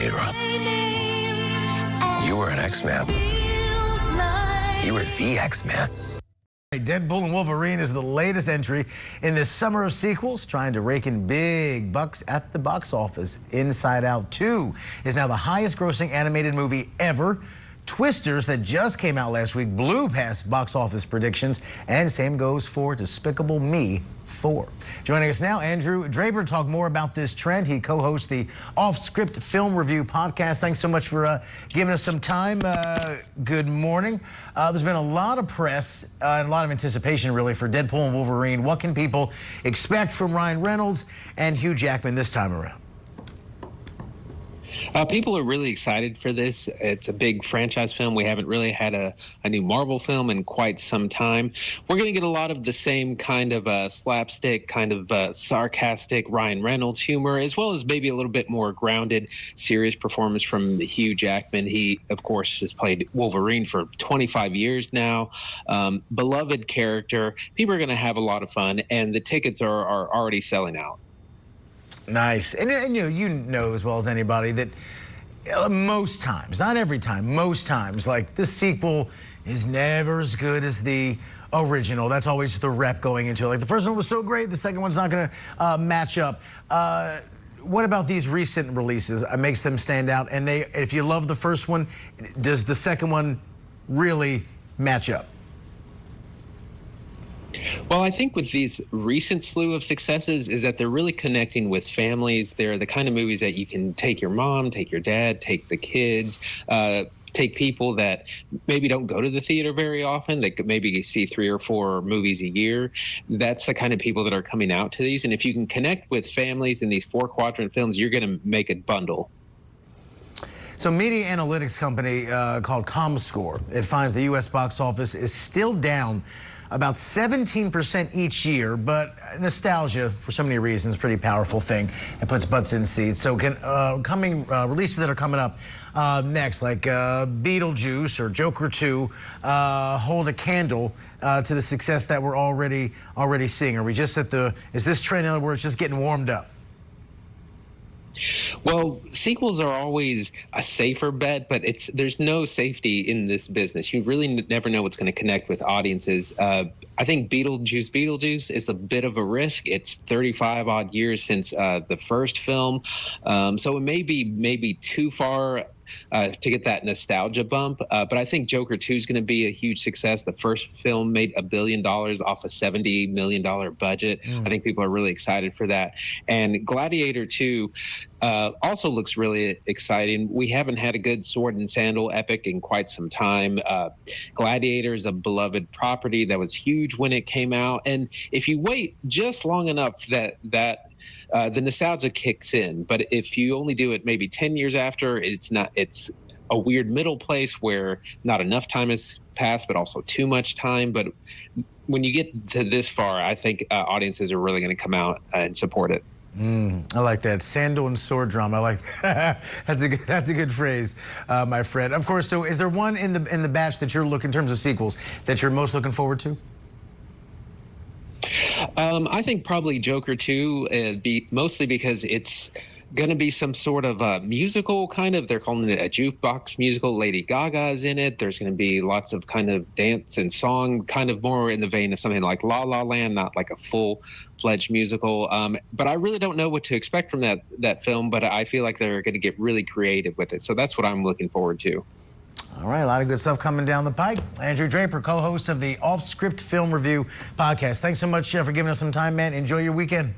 hero. You were an X-Man. You were the X-Man. Deadpool and Wolverine is the latest entry in this summer of sequels, trying to rake in big bucks at the box office. Inside Out 2 is now the highest grossing animated movie ever. Twisters, that just came out last week, blew past box office predictions, and same goes for Despicable Me 4. Joining us now, Andrew Draper, to talk more about this trend. He co-hosts the Off-Script Film Review podcast. Thanks so much for giving us some time. Good morning. There's been a lot of press and a lot of anticipation, really, for Deadpool and Wolverine. What can people expect from Ryan Reynolds and Hugh Jackman this time around? People are really excited for this. It's a big franchise film. We haven't really had a new Marvel film in quite some time. We're going to get a lot of the same kind of slapstick, kind of sarcastic Ryan Reynolds humor, as well as maybe a little bit more grounded, serious performance from Hugh Jackman. He, of course, has played Wolverine for 25 years now. Beloved character. People are going to have a lot of fun, and the tickets are already selling out. Nice. And you know as well as anybody that most times, not every time, most times, like the sequel is never as good as the original. That's always the rep going into it. Like the first one was so great, the second one's not going to match up. What about these recent releases makes them stand out? And if you love the first one, does the second one really match up? Well, I think with these recent slew of successes is that they're really connecting with families. They're the kind of movies that you can take your mom, take your dad, take the kids, take people that maybe don't go to the theater very often. They could maybe see 3 or 4 movies a year. That's the kind of people that are coming out to these. And if you can connect with families in these 4-quadrant films, you're going to make a bundle. So media analytics company called ComScore, it finds the U.S. box office is still down about 17% each year, but nostalgia, for so many reasons, pretty powerful thing. It puts butts in seats. So coming releases that are coming up next, like Beetlejuice or Joker 2, hold a candle to the success that we're already seeing. Are we just at is this trend where it's just getting warmed up? Well, sequels are always a safer bet, but there's no safety in this business. You really never know what's going to connect with audiences. I think Beetlejuice is a bit of a risk. It's 35 odd years since the first film, so it may be too far to get that nostalgia bump. But I think Joker 2 is going to be a huge success. The first film made $1 billion off a $70 million budget. I think people are really excited for that. And Gladiator 2 also looks really exciting. We haven't had a good sword and sandal epic in quite some time. Gladiator is a beloved property that was huge when it came out. And if you wait just long enough that the nostalgia kicks in. But if you only do it maybe 10 years after, it's a weird middle place where not enough time has passed, but also too much time. But when you get to this far, I think audiences are really going to come out and support it. I like that. Sandal and sword drama. I like that. That's a good phrase, my friend. Of course, so is there one in the batch that you're in terms of sequels, that you're most looking forward to? I think probably Joker 2, mostly because it's going to be some sort of musical kind of. They're calling it a jukebox musical. Lady Gaga is in it. There's going to be lots of kind of dance and song, kind of more in the vein of something like La La Land, not like a full-fledged musical. But I really don't know what to expect from that film, but I feel like they're going to get really creative with it. So that's what I'm looking forward to. All right, a lot of good stuff coming down the pike. Andrew Draper, co-host of the Off-Script Film Review podcast. Thanks so much for giving us some time, man. Enjoy your weekend.